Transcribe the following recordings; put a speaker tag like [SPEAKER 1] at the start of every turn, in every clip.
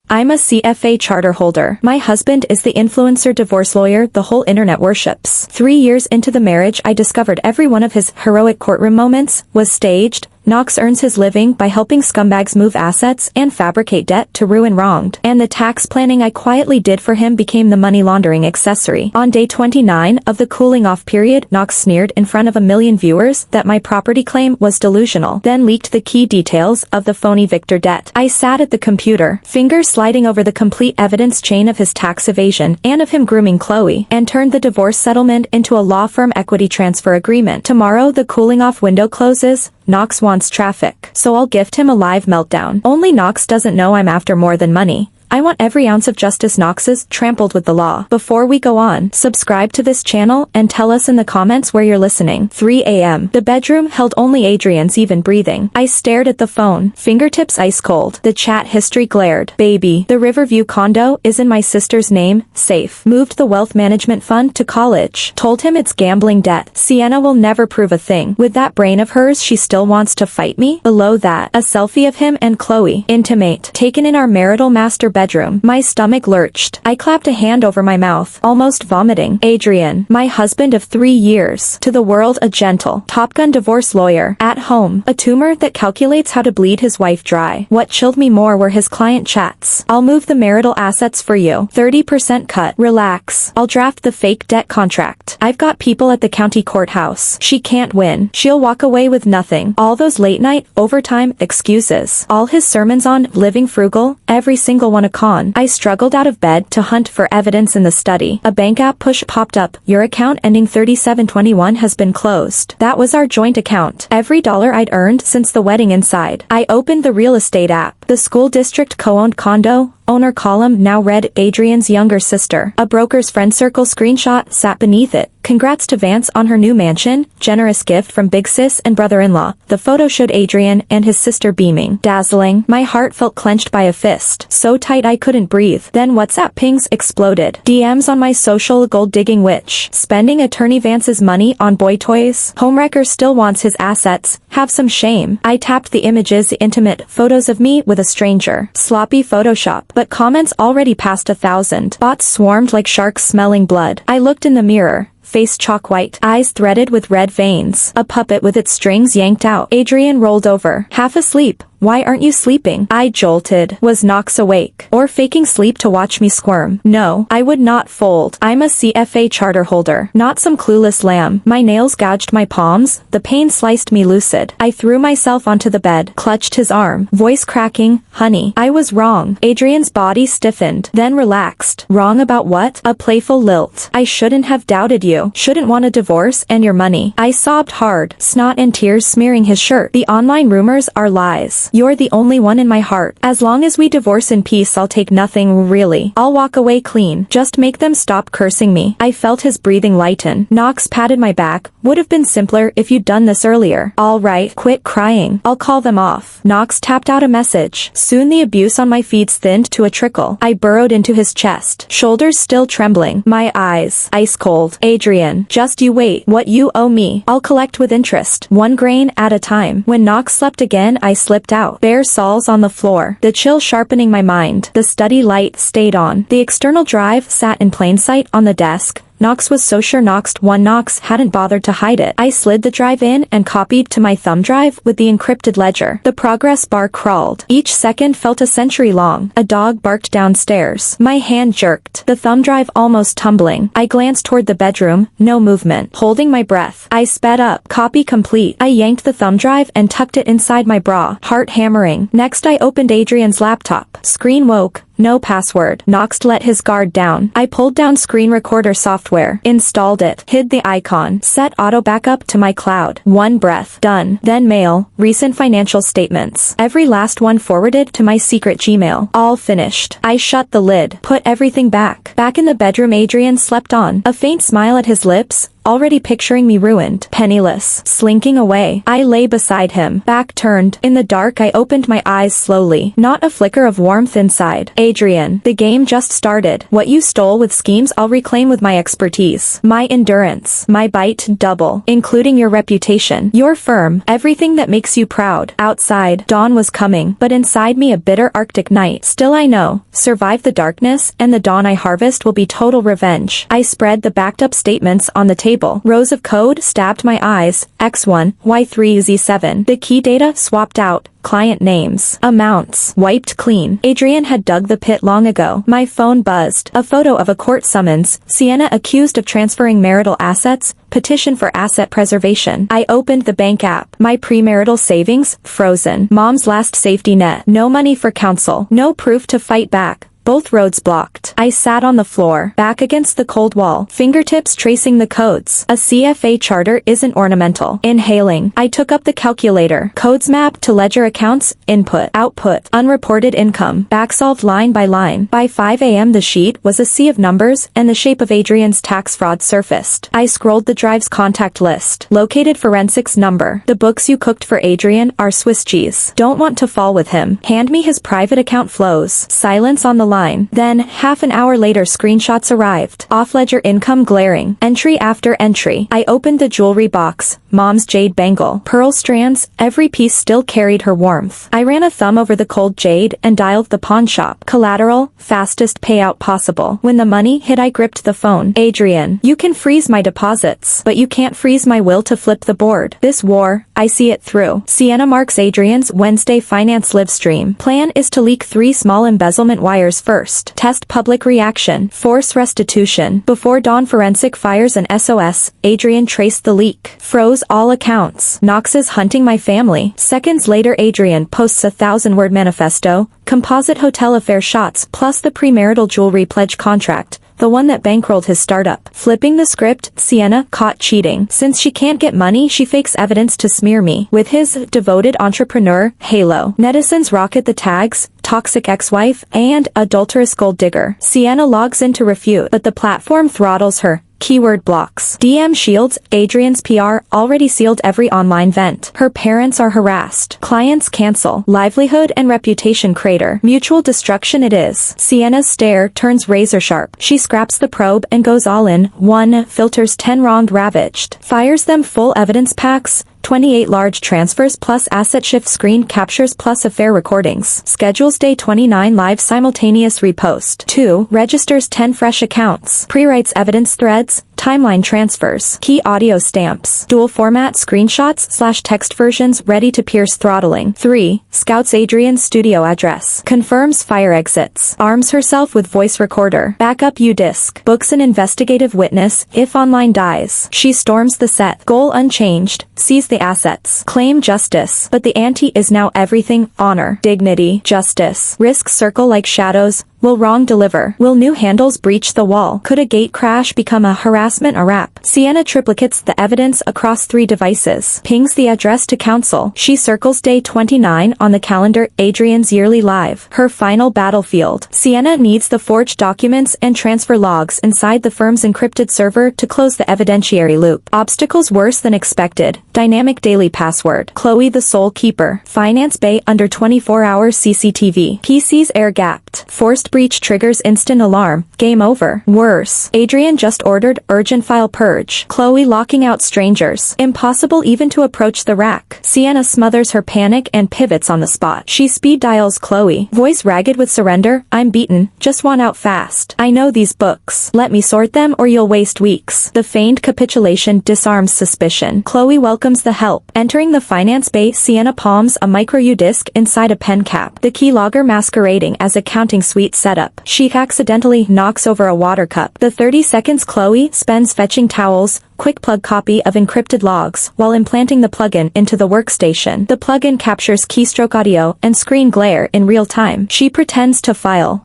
[SPEAKER 1] I'm a CFA charter holder. My husband is the influencer divorce lawyer the whole internet worships. 3 years into the marriage, I discovered every one of his heroic courtroom moments was staged. Knox earns his living by helping scumbags move assets and fabricate debt to ruin wronged. And the tax planning I quietly did for him became the money laundering accessory. On day 29 of the cooling off period, Knox sneered in front of a million viewers that my property claim was delusional, then leaked the key details of the phony Victor debt. I sat at the computer, fingers sliding over the complete evidence chain of his tax evasion and of him grooming Chloe, and turned the divorce settlement into a law firm equity transfer agreement. Tomorrow the cooling off window closes. Knox wants traffic, so I'll gift him a live meltdown. Only Knox doesn't know I'm after more than money. I want every ounce of justice Knox's trampled with the law. Before we go on, subscribe to this channel and tell us in the comments where you're listening. 3 a.m. The bedroom held only Adrian's even breathing. I stared at the phone, fingertips ice cold. The chat history glared. Baby, the Riverview condo is in my sister's name, safe. Moved the wealth management fund to college. Told him it's gambling debt. Sienna will never prove a thing. With that brain of hers, she still wants to fight me? Below that, a selfie of him and Chloe. Intimate. Taken in our marital master bedroom. My stomach lurched. I clapped a hand over my mouth, almost vomiting. Adrian, my husband of 3 years. To the world a gentle, Top Gun divorce lawyer. At home, a tumor that calculates how to bleed his wife dry. What chilled me more were his client chats. I'll move the marital assets for you. 30% cut. Relax. I'll draft the fake debt contract. I've got people at the county courthouse. She can't win. She'll walk away with nothing. All those late night, overtime excuses. All his sermons on living frugal, every single one a con. I struggled out of bed to hunt for evidence in the study. A bank app push popped up. Your account ending 3721 has been closed. That was our joint account. Every dollar I'd earned since the wedding inside. I opened the real estate app. The school district co-owned condo owner column now read Adrian's younger sister. A broker's friend circle screenshot sat beneath it. Congrats to Vance on her new mansion. Generous gift from big sis and brother-in-law. The photo showed Adrian and his sister beaming. Dazzling. My heart felt clenched by a fist. So tight I couldn't breathe. Then WhatsApp pings exploded. DMs on my social gold-digging witch. Spending attorney Vance's money on boy toys. Homewrecker still wants his assets. Have some shame. I tapped the images, the intimate photos of me with a stranger. Sloppy Photoshop. But comments already passed 1,000. Bots swarmed like sharks smelling blood. I looked in the mirror. Face chalk white, eyes threaded with red veins. A puppet with its strings yanked out. Adrian rolled over, half asleep. Why aren't you sleeping? I jolted. Was Knox awake? Or faking sleep to watch me squirm? No, I would not fold. I'm a CFA charter holder, not some clueless lamb. My nails gouged my palms, the pain sliced me lucid. I threw myself onto the bed, clutched his arm, voice cracking, honey, I was wrong. Adrian's body stiffened, then relaxed. Wrong about what? A playful lilt. I shouldn't have doubted you. Shouldn't want a divorce and your money. I sobbed hard, snot and tears smearing his shirt. The online rumors are lies. You're the only one in my heart. As long as we divorce in peace, I'll take nothing, really. I'll walk away clean. Just make them stop cursing me. I felt his breathing lighten. Knox patted my back. Would have been simpler if you'd done this earlier. All right, quit crying. I'll call them off. Knox tapped out a message. Soon the abuse on my feeds thinned to a trickle. I burrowed into his chest, shoulders still trembling, my eyes ice cold. Adrian, just you wait. What you owe me, I'll collect with interest. 1 grain at a time. When Knox slept again, I slipped out. Bare soles on the floor, the chill sharpening my mind. The study light stayed on. The external drive sat in plain sight on the desk. Knox was so sure Knox hadn't bothered to hide it. I slid the drive in and copied to my thumb drive with the encrypted ledger. The progress bar crawled. Each second felt a century long. A dog barked downstairs. My hand jerked. The thumb drive almost tumbling. I glanced toward the bedroom. No movement. Holding my breath. I sped up. Copy complete. I yanked the thumb drive and tucked it inside my bra. Heart hammering. Next I opened Adrian's laptop. Screen woke. No password. Knox let his guard down. I pulled down screen recorder software, installed it, hid the icon, set auto backup to my cloud. 1 breath. Done. Then mail, recent financial statements. Every last one forwarded to my secret Gmail. All finished. I shut the lid, put everything back. Back in the bedroom Adrian slept on, a faint smile at his lips, already picturing me ruined, penniless, slinking away. I lay beside him, back turned. In the dark I opened my eyes slowly, not a flicker of warmth inside. Adrian, the game just started. What you stole with schemes I'll reclaim with my expertise. My endurance, my bite double, including your reputation, your firm, everything that makes you proud. Outside, dawn was coming, but inside me a bitter Arctic night. Still I know, survive the darkness, and the dawn I harvest will be total revenge. I spread the backed up statements on the table. Rows of code stabbed my eyes. X1, Y3, Z7. The key data swapped out. Client names, amounts, wiped clean. Adrian had dug the pit long ago. My phone buzzed. A photo of a court summons. Sienna accused of transferring marital assets. Petition for asset preservation. I opened the bank app. My premarital savings, frozen. Mom's last safety net. No money for counsel. No proof to fight back. Both roads blocked. I sat on the floor, back against the cold wall, fingertips tracing the codes. A CFA charter isn't ornamental. Inhaling. I took up the calculator. Codes mapped to ledger accounts, input, output, unreported income, backsolved line by line. By 5 a.m. the sheet was a sea of numbers, and the shape of Adrian's tax fraud surfaced. I scrolled the drive's contact list. Located forensics number. The books you cooked for Adrian are Swiss cheese. Don't want to fall with him. Hand me his private account flows. Silence on the line. Then, half an hour later screenshots arrived. Off-ledger income glaring. Entry after entry. I opened the jewelry box. Mom's jade bangle. Pearl strands, every piece still carried her warmth. I ran a thumb over the cold jade and dialed the pawn shop. Collateral, fastest payout possible. When the money hit I gripped the phone. Adrian, you can freeze my deposits, but you can't freeze my will to flip the board. This war, I see it through. Sienna marks Adrian's Wednesday finance live stream. Plan is to leak 3 small embezzlement wires first. Test public reaction. Force restitution. Before dawn forensic fires an SOS, Adrian traced the leak. Froze all accounts. Knox is hunting my family. Seconds later Adrian posts a 1,000-word manifesto, composite hotel affair shots plus the premarital jewelry pledge contract. The one that bankrolled his startup. Flipping the script, Sienna caught cheating. Since she can't get money, she fakes evidence to smear me. With his devoted entrepreneur halo, netizens rocket the tags, toxic ex-wife, and adulterous gold digger. Sienna logs in to refute, but the platform throttles her. Keyword blocks. DM shields. Adrian's PR already sealed every online vent. Her parents are harassed. Clients cancel. Livelihood and reputation crater. Mutual destruction it is. Sienna's stare turns razor sharp. She scraps the probe and goes all in. 1. Filters 10 wronged ravaged. Fires them full evidence packs. 28 large transfers plus asset shift screen captures plus affair recordings. Schedules day 29 live simultaneous repost. 2. Registers 10 fresh accounts. Pre-writes evidence threads. Timeline transfers. Key audio stamps. Dual format screenshots/text versions ready to pierce throttling. 3. Scouts Adrian's studio address. Confirms fire exits. Arms herself with voice recorder. Backup U-disc. Books an investigative witness if online dies. She storms the set. Goal unchanged. Seize the assets. Claim justice. But the ante is now everything. Honor. Dignity. Justice. Risks circle like shadows. Will wrong deliver? Will new handles breach the wall? Could a gate crash become a harassment a wrap? Sienna triplicates the evidence across 3 devices. Pings the address to counsel. She circles day 29 on the calendar. Adrian's yearly live. Her final battlefield. Sienna needs the forged documents and transfer logs inside the firm's encrypted server to close the evidentiary loop. Obstacles worse than expected. Dynamic daily password. Chloe the sole keeper. Finance bay under 24-hour CCTV. PC's air-gapped. Forced breach triggers instant alarm. Game over. Worse. Adrian just ordered urgent file purge. Chloe locking out strangers. Impossible even to approach the rack. Sienna smothers her panic and pivots on the spot. She speed dials Chloe. Voice ragged with surrender. I'm beaten. Just want out fast. I know these books. Let me sort them or you'll waste weeks. The feigned capitulation disarms suspicion. Chloe welcomes the help. Entering the finance bay, Sienna palms a micro U-disc inside a pen cap. The keylogger masquerading as a counting suite setup. She accidentally knocks over a water cup. The 30 seconds Chloe spends fetching towels, quick plug copy of encrypted logs, while implanting the plugin into the workstation. The plugin captures keystroke audio and screen glare in real time. She pretends to file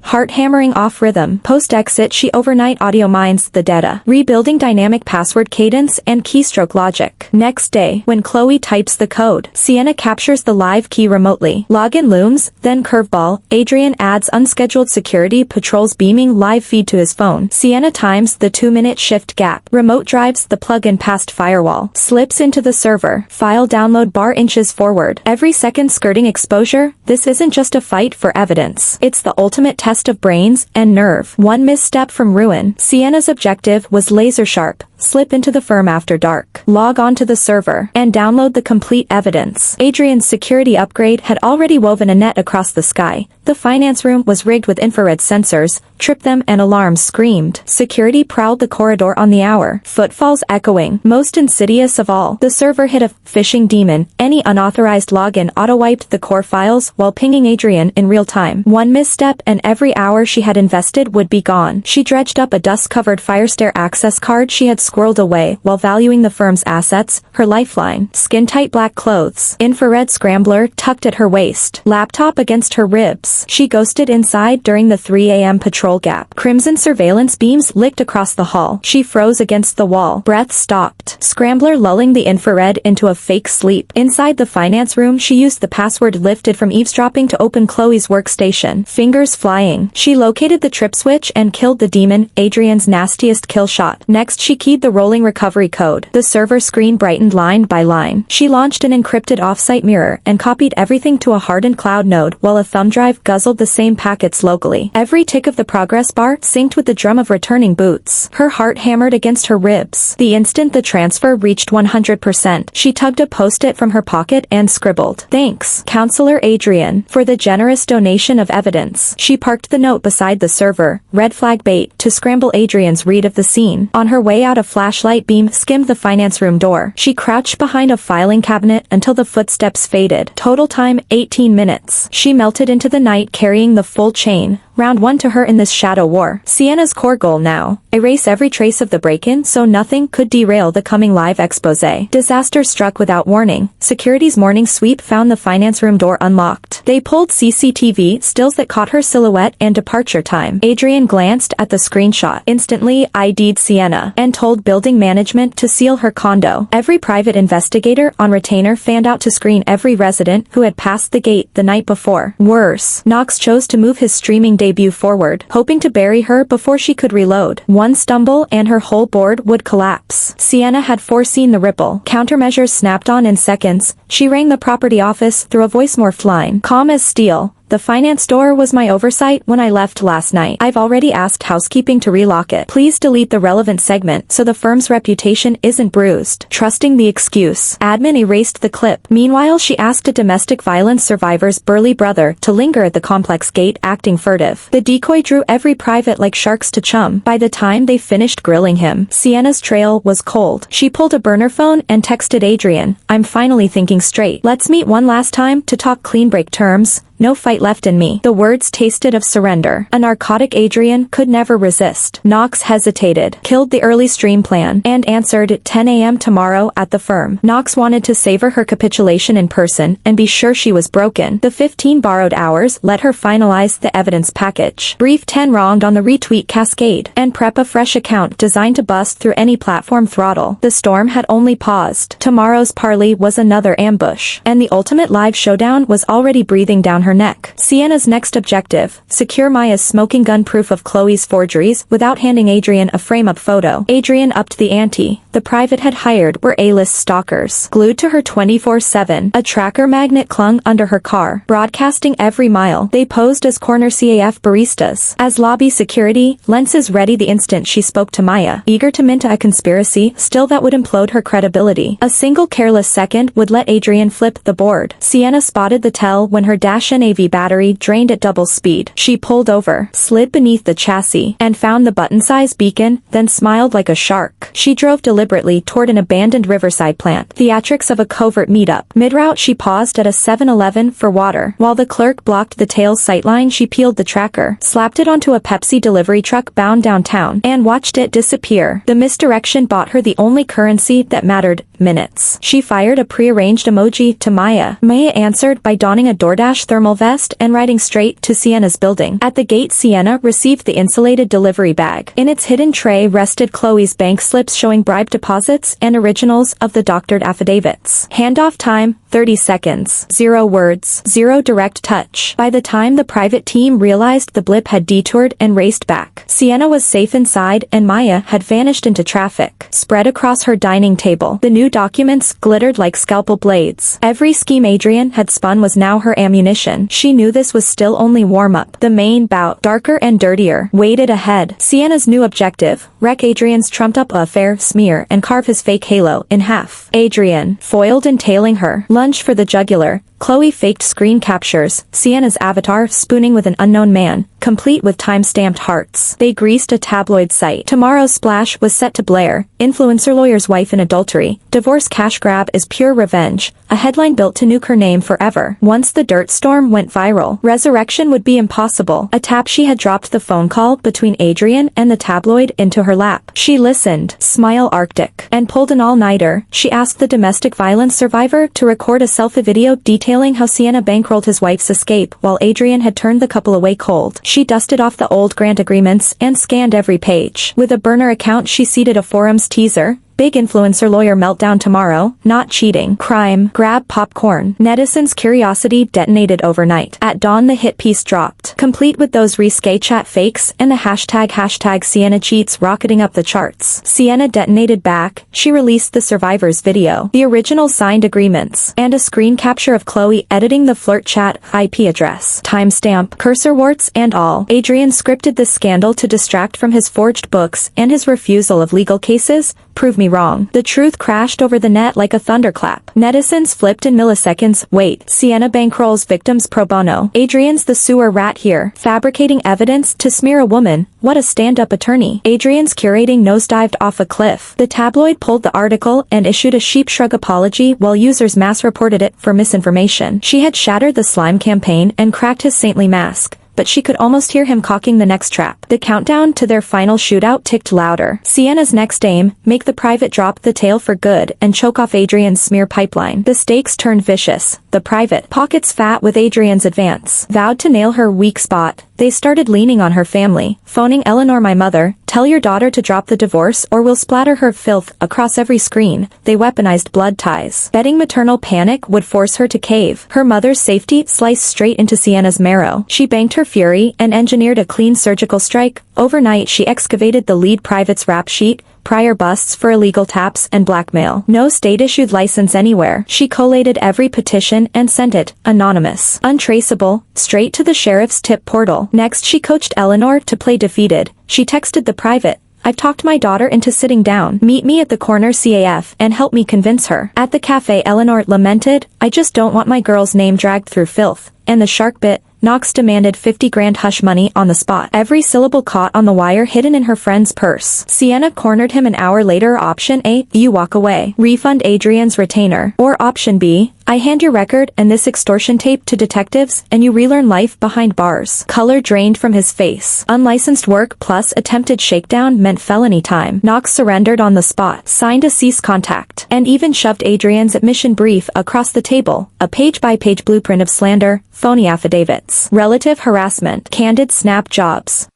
[SPEAKER 1] Heart hammering off rhythm. Post-exit she overnight audio mines the data, rebuilding dynamic password cadence and keystroke logic. Next day, when Chloe types the code, Sienna captures the live key remotely. Login looms, then curveball, Adrian adds unscheduled security patrols beaming live feed to his phone. Sienna times the 2-minute shift gap. Remote drives the plugin past firewall. Slips into the server. File download bar inches forward. Every second skirting exposure. This isn't just a fight for evidence. It's the ultimate test of brains and nerve. One misstep from ruin. Sienna's objective was laser sharp. Slip into the firm after dark. Log onto the server and download the complete evidence. Adrian's security upgrade had already woven a net across the sky. The finance room was rigged with infrared sensors. Tripped them and alarms screamed. Security prowled the corridor on the hour. Footfalls echoing. Most insidious of all, the server hit a phishing demon. Any unauthorized login auto-wiped the core files while pinging Adrian in real time. One misstep and every hour she had invested would be gone. She dredged up a dust-covered Firestair access card she had squirreled away while valuing the firm's assets, her lifeline. Skin-tight black clothes. Infrared scrambler tucked at her waist. Laptop against her ribs. She ghosted inside during the 3 a.m. patrol gap. Crimson surveillance beams licked across the hall. She froze against the wall. Breath stopped. Scrambler lulling the infrared into a fake sleep. Inside the finance room she used the password lifted from eavesdropping to open Chloe's workstation. Fingers flying. She located the trip switch and killed the demon, Adrian's nastiest kill shot. Next she keyed the rolling recovery code. The server screen brightened line by line. She launched an encrypted offsite mirror and copied everything to a hardened cloud node while a thumb drive guzzled the same packets locally. Every tick of the progress bar synced with the drum of returning boots. Her heart hammered against her ribs. The instant the transfer reached 100%, she tugged a post-it from her pocket and scribbled, "Thanks, Counselor Adrian, for the generous donation of evidence." She parked the note beside the server, red flag bait, to scramble Adrian's read of the scene. On her way out a flashlight beam skimmed the finance room door. She crouched behind a filing cabinet until the footsteps faded. Total time 18 minutes. She melted into the night carrying the full chain. Round 1 to her in this shadow war. Sienna's core goal now: erase every trace of the break-in so nothing could derail the coming live expose. Disaster struck without warning. Security's morning sweep found the finance room door unlocked. They pulled CCTV stills that caught her silhouette and departure time. Adrian glanced at the screenshot, instantly ID'd Sienna, and told building management to seal her condo. Every private investigator on retainer fanned out to screen every resident who had passed the gate the night before. Worse, Knox chose to move his streaming debut forward, hoping to bury her before she could reload. One stumble and her whole board would collapse. Sienna had foreseen the ripple. Countermeasures snapped on in seconds. She rang the property office through a voicemorph line. Calm as steel. "The finance door was my oversight when I left last night. I've already asked housekeeping to relock it. Please delete the relevant segment so the firm's reputation isn't bruised." Trusting the excuse, admin erased the clip. Meanwhile she asked a domestic violence survivor's burly brother to linger at the complex gate acting furtive. The decoy drew every private like sharks to chum. By the time they finished grilling him, Sienna's trail was cold. She pulled a burner phone and texted Adrian, "I'm finally thinking straight. Let's meet one last time to talk clean break terms. No fight left in me." The words tasted of surrender. A narcotic Adrian could never resist. Knox hesitated, killed the early stream plan, and answered at 10 a.m. tomorrow at the firm. Knox wanted to savor her capitulation in person and be sure she was broken. The 15 borrowed hours let her finalize the evidence package, brief 10 wronged on the retweet cascade, and prep a fresh account designed to bust through any platform throttle. The storm had only paused. Tomorrow's parley was another ambush, and the ultimate live showdown was already breathing down her neck. Sienna's next objective: secure Maya's smoking gun proof of Chloe's forgeries without handing Adrian a frame-up photo. Adrian upped the ante. The private had hired were A-list stalkers. Glued to her 24/7, a tracker magnet clung under her car, broadcasting every mile. They posed as corner CAF baristas, as lobby security, lenses ready the instant she spoke to Maya, eager to mint a conspiracy still that would implode her credibility. A single careless second would let Adrian flip the board. Sienna spotted the tell when her dash NAV battery drained at double speed. She pulled over, slid beneath the chassis, and found the button-sized beacon, then smiled like a shark. She drove deliberately toward an abandoned riverside plant. Theatrics of a covert meetup. Mid-route she paused at a 7-Eleven for water. While the clerk blocked the tail sightline she peeled the tracker, slapped it onto a Pepsi delivery truck bound downtown, and watched it disappear. The misdirection bought her the only currency that mattered: minutes. She fired a prearranged emoji to Maya. Maya answered by donning a DoorDash thermal thermal vest and riding straight to Sienna's building. At the gate, Sienna received the insulated delivery bag. In its hidden tray rested Chloe's bank slips showing bribe deposits and originals of the doctored affidavits. Handoff time, 30 seconds. 0 words. 0 direct touch. By the time the private team realized the blip had detoured and raced back, Sienna was safe inside and Maya had vanished into traffic. Spread across her dining table, the new documents glittered like scalpel blades. Every scheme Adrian had spun was now her ammunition. She knew this was still only warm-up. The main bout, darker and dirtier, waited ahead. Sienna's new objective: wreck Adrian's trumped-up affair, smear and carve his fake halo in half. Adrian, foiled and tailing her, lunged for the jugular. Chloe faked screen captures, Sienna's avatar spooning with an unknown man, complete with time-stamped hearts. They greased a tabloid site. Tomorrow's splash was set to blare: influencer lawyer's wife in adultery, divorce cash grab is pure revenge, a headline built to nuke her name forever. Once the dirt storm went viral, resurrection would be impossible. A tap: she had dropped the phone call between Adrian and the tabloid into her lap. She listened, smile arctic, and pulled an all-nighter. She asked the domestic violence survivor to record a selfie video detailing how Sienna bankrolled his wife's escape while Adrian had turned the couple away cold. She dusted off the old grant agreements and scanned every page. With a burner account, she seeded a forum's teaser: big influencer lawyer meltdown tomorrow, not cheating, crime, grab popcorn. Netizens' curiosity detonated overnight. At dawn, the hit piece dropped, complete with those risque chat fakes and the hashtag Sienna cheats rocketing up the charts. Sienna detonated back. She released the survivor's video, the original signed agreements, and a screen capture of Chloe editing the flirt chat IP address, timestamp, cursor warts and all. Adrian scripted this scandal to distract from his forged books and his refusal of legal cases. Prove me wrong. The truth crashed over the net like a thunderclap. Netizens flipped in milliseconds. Wait, Sienna bankrolls victims pro bono. Adrian's the sewer rat here, fabricating evidence to smear a woman. What a stand-up attorney. Adrian's curating nosedived off a cliff. The tabloid pulled the article and issued a sheep shrug apology while users mass reported it for misinformation. She had shattered the slime campaign and cracked his saintly mask, but she could almost hear him cocking the next trap. The countdown to their final shootout ticked louder. Sienna's next aim: make the private drop the tail for good and choke off Adrian's smear pipeline. The stakes turned vicious. The private, pockets fat with Adrian's advance, vowed to nail her weak spot. They started leaning on her family, phoning Eleanor: my mother, tell your daughter to drop the divorce or we'll splatter her filth across every screen. They weaponized blood ties, betting maternal panic would force her to cave. Her mother's safety sliced straight into Sienna's marrow. She banked her fury and engineered a clean surgical strike. Overnight, she excavated the lead private's rap sheet, prior busts for illegal taps and blackmail. No state-issued license anywhere. She collated every petition and sent it, anonymous, untraceable, straight to the sheriff's tip portal. Next, she coached Eleanor to play defeated. She texted the private: I've talked my daughter into sitting down. Meet me at the corner CAF and help me convince her. At the cafe, Eleanor lamented: I just don't want my girl's name dragged through filth. And the shark bit. Knox demanded 50 grand hush money on the spot. Every syllable caught on the wire hidden in her friend's purse. Sienna cornered him an hour later. Option A: you walk away. Refund Adrian's retainer. Or option B: I hand your record and this extortion tape to detectives and you relearn life behind bars. Color drained from his face. Unlicensed work plus attempted shakedown meant felony time. Knox surrendered on the spot, signed a cease contact, and even shoved Adrian's admission brief across the table, a page-by-page blueprint of slander, phony affidavits, relative harassment, candid snap jobs.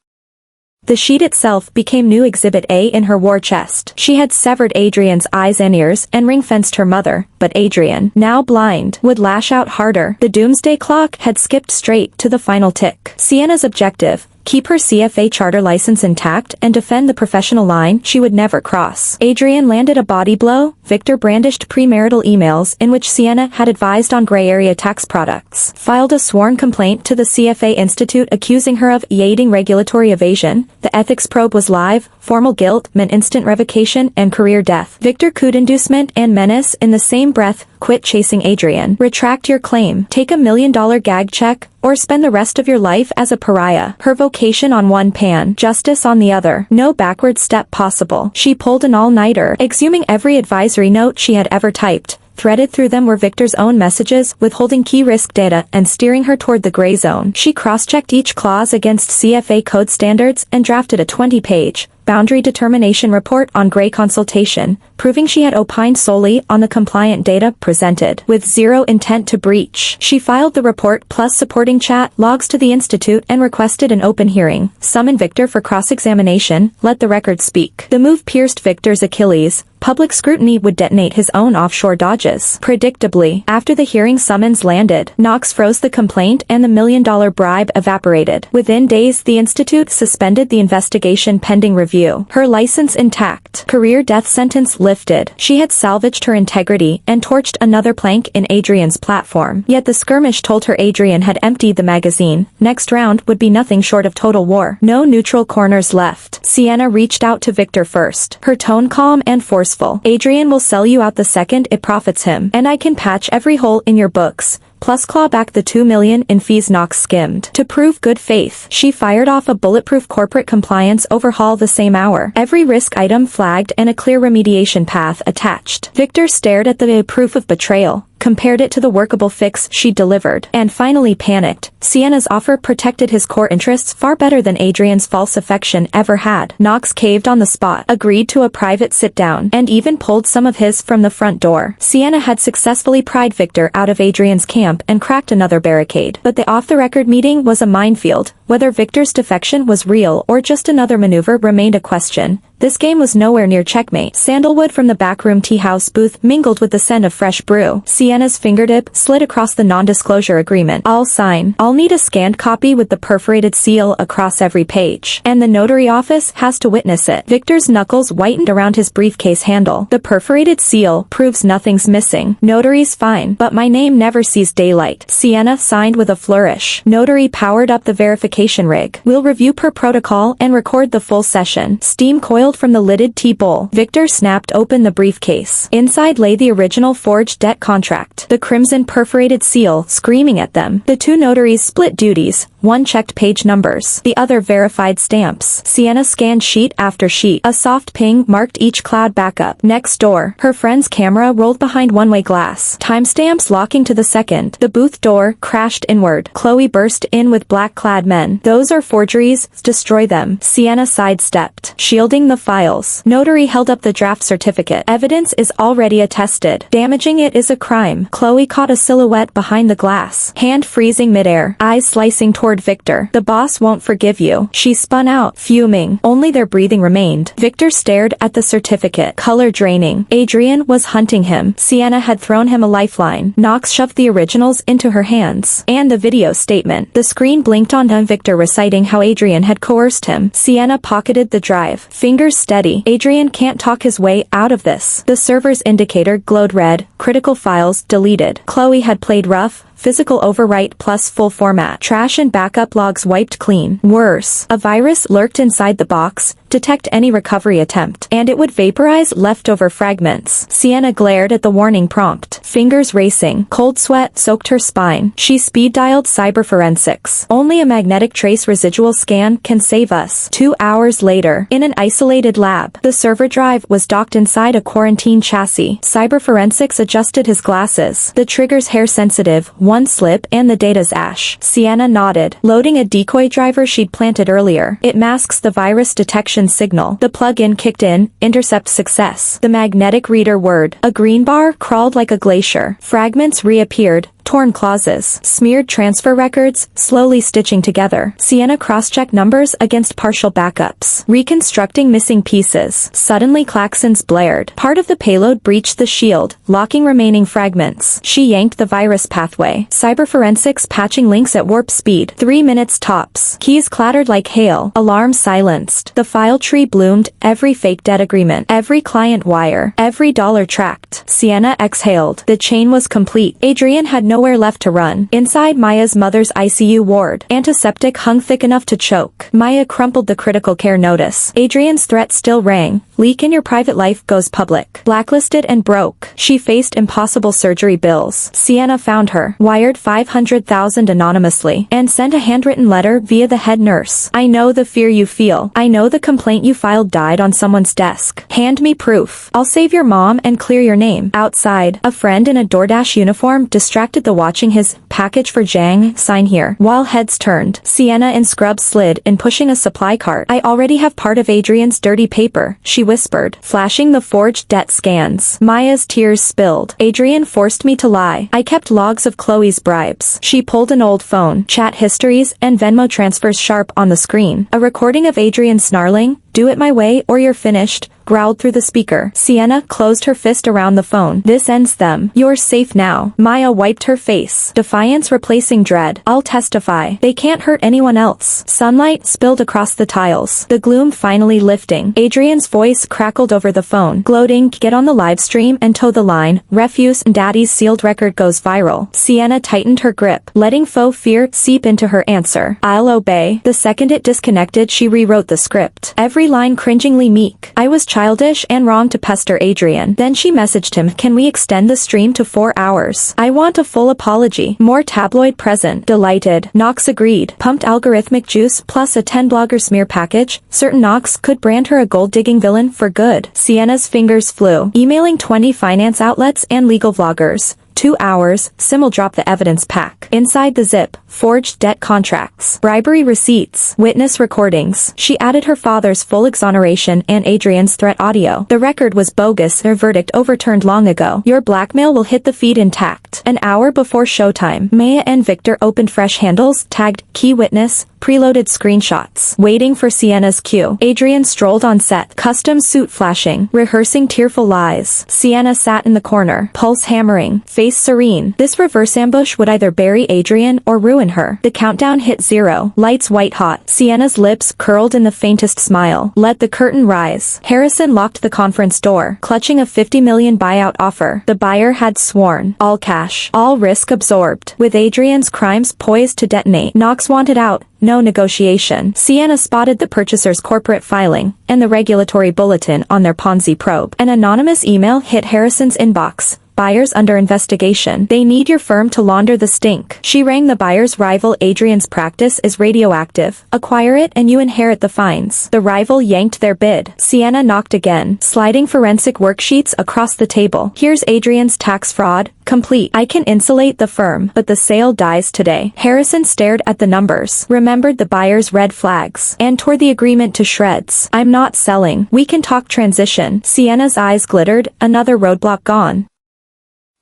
[SPEAKER 1] The sheet itself became new Exhibit A in her war chest. She had severed Adrian's eyes and ears and ring-fenced her mother, but Adrian, now blind, would lash out harder. The doomsday clock had skipped straight to the final tick. Sienna's objective: keep her CFA charter license intact and defend the professional line she would never cross. Adrian landed a body blow. Victor brandished premarital emails in which Sienna had advised on gray area tax products, filed a sworn complaint to the CFA Institute accusing her of aiding regulatory evasion. The ethics probe was live. Formal guilt meant instant revocation and career death. Victor cooed inducement and menace in the same breath. Quit chasing Adrian. Retract your claim. Take $1 million gag check, or spend the rest of your life as a pariah. Her vocation on one pan, justice on the other. No backward step possible. She pulled an all-nighter, exhuming every advisory note she had ever typed. Threaded through them were Victor's own messages, withholding key risk data and steering her toward the gray zone. She cross-checked each clause against CFA code standards and drafted a 20-page, boundary determination report on gray consultation, proving she had opined solely on the compliant data presented, with zero intent to breach. She filed the report plus supporting chat logs to the institute and requested an open hearing, summoned Victor for cross-examination, let the record speak. The move pierced Victor's Achilles. Public scrutiny would detonate his own offshore dodges. Predictably, after the hearing summons landed, Knox froze the complaint and the $1 million bribe evaporated. Within days, the institute suspended the investigation pending review. Her license intact. Career death sentence lifted. She had salvaged her integrity and torched another plank in Adrian's platform. Yet the skirmish told her Adrian had emptied the magazine. Next round would be nothing short of total war. No neutral corners left. Sienna reached out to Victor first. Her tone calm and forceful. Adrian will sell you out the second it profits him, and I can patch every hole in your books. Plus claw back the $2 million in fees Knox skimmed. To prove good faith, she fired off a bulletproof corporate compliance overhaul the same hour. Every risk item flagged and a clear remediation path attached. Victor stared at the proof of betrayal, compared it to the workable fix she delivered, and finally panicked. Sienna's offer protected his core interests far better than Adrian's false affection ever had. Knox caved on the spot, agreed to a private sit-down, and even pulled some of his from the front door. Sienna had successfully pried Victor out of Adrian's camp and cracked another barricade. But the off-the-record meeting was a minefield. Whether Victor's defection was real or just another maneuver remained a question. This game was nowhere near checkmate. Sandalwood from the backroom tea-house booth mingled with the scent of fresh brew. Sienna's fingertip slid across the non-disclosure agreement. I'll sign. I'll need a scanned copy with the perforated seal across every page. And the notary office has to witness it. Victor's knuckles whitened around his briefcase handle. The perforated seal proves nothing's missing. Notary's fine, but my name never sees daylight. Sienna signed with a flourish. Notary powered up the verification rig. We'll review per protocol and record the full session. Steam coiled from the lidded tea bowl. Victor snapped open the briefcase. Inside lay the original forged debt contract. The crimson perforated seal screaming at them. The two notaries split duties. One checked page numbers. The other verified stamps. Sienna scanned sheet after sheet. A soft ping marked each cloud backup. Next door, her friend's camera rolled behind one-way glass. Timestamps locking to the second. The booth door crashed inward. Chloe burst in with black-clad men. Those are forgeries. Destroy them. Sienna sidestepped, shielding the files. Notary held up the draft certificate. Evidence is already attested. Damaging it is a crime. Chloe caught a silhouette behind the glass. Hand freezing midair. Eyes slicing toward Victor. The boss won't forgive you. She spun out, fuming. Only their breathing remained. Victor stared at the certificate. Color draining. Adrian was hunting him. Sienna had thrown him a lifeline. Knox shoved the originals into her hands. And the video statement. The screen blinked on Victor reciting how Adrian had coerced him. Sienna pocketed the drive. Fingers steady. Adrian can't talk his way out of this. The server's indicator glowed red. Critical files deleted. Chloe had played rough. Physical overwrite plus full format. Trash and backup logs wiped clean. Worse, a virus lurked inside the box. Detect any recovery attempt, and it would vaporize leftover fragments. Sienna glared at the warning prompt. Fingers racing. Cold sweat soaked her spine. She speed-dialed cyber forensics. Only a magnetic trace residual scan can save us. 2 hours later, in an isolated lab, the server drive was docked inside a quarantine chassis. Cyber forensics adjusted his glasses. The trigger's hair-sensitive. One slip and the data's ash. Sienna nodded, loading a decoy driver she'd planted earlier. It masks the virus detection signal. The plug-in kicked in, intercept success. The magnetic reader word. A green bar crawled like a glacier. Fragments reappeared. Torn clauses, smeared transfer records, slowly stitching together. Sienna cross-checked numbers against partial backups, reconstructing missing pieces. Suddenly klaxons blared. Part of the payload breached the shield, locking remaining fragments. She yanked the virus pathway. Cyber forensics patching links at warp speed. 3 minutes tops. Keys clattered like hail. Alarms silenced. The file tree bloomed. Every fake debt agreement. Every client wire. Every dollar tracked. Sienna exhaled. The chain was complete. Adrian had nowhere left to run. Inside Maya's mother's ICU ward, antiseptic hung thick enough to choke. Maya crumpled the critical care notice. Adrian's threat still rang. Leak in your private life goes public. Blacklisted and broke. She faced impossible surgery bills. Sienna found her, wired $500,000 anonymously, and sent a handwritten letter via the head nurse. I know the fear you feel. I know the complaint you filed died on someone's desk. Hand me proof. I'll save your mom and clear your name. Outside, a friend in a DoorDash uniform distracted the watching his package for Jang, sign here. While heads turned, Sienna in scrubs slid in pushing a supply cart. I already have part of Adrian's dirty paper, she whispered, flashing the forged debt scans. Maya's tears spilled. Adrian forced me to lie. I kept logs of Chloe's bribes. She pulled an old phone, chat histories, and Venmo transfers sharp on the screen. A recording of Adrian snarling, "Do it my way or you're finished," growled through the speaker. Sienna closed her fist around the phone. "This ends them. You're safe now." Maya wiped her face. Defiance replacing dread. "I'll testify. They can't hurt anyone else." Sunlight spilled across the tiles. The gloom finally lifting. Adrian's voice crackled over the phone. Gloating, "Get on the live stream and toe the line. Refuse and Daddy's sealed record goes viral." Sienna tightened her grip, letting faux fear seep into her answer. "I'll obey." The second it disconnected, she rewrote the script. Every line cringingly meek. "I was childish and wrong to pester Adrian." Then she messaged him, "Can we extend the stream to 4 hours? I want a full apology." More tabloid present. Delighted. Knox agreed. Pumped algorithmic juice plus a 10 blogger smear package. Certain Knox could brand her a gold-digging villain for good. Sienna's fingers flew. Emailing 20 finance outlets and legal vloggers. 2 hours, Sim will drop the evidence pack. Inside the zip, forged debt contracts, bribery receipts, witness recordings. She added her father's full exoneration and Adrian's threat audio. The record was bogus, their verdict overturned long ago. Your blackmail will hit the feed intact. An hour before showtime, Maya and Victor opened fresh handles, tagged, key witness, preloaded screenshots. Waiting for Sienna's cue. Adrian strolled on set, custom suit flashing, rehearsing tearful lies. Sienna sat in the corner, pulse hammering, face serene. This reverse ambush would either bury Adrian or ruin her. The countdown hit 0, lights white hot. Sienna's lips curled in the faintest smile. Let the curtain rise. Harrison locked the conference door, clutching a $50 million buyout offer. The buyer had sworn. All cash. All risk absorbed. With Adrian's crimes poised to detonate. Knox wanted out. No negotiation. Sienna spotted the purchaser's corporate filing and the regulatory bulletin on their Ponzi probe. An anonymous email hit Harrison's inbox. Buyers under investigation. They need your firm to launder the stink. She rang the buyer's rival. Adrian's practice is radioactive. Acquire it and you inherit the fines. The rival yanked their bid. Sienna knocked again, sliding forensic worksheets across the table. Here's Adrian's tax fraud. Complete. I can insulate the firm, but the sale dies today. Harrison stared at the numbers, remembered the buyer's red flags, and tore the agreement to shreds. I'm not selling. We can talk transition. Sienna's eyes glittered. Another roadblock gone.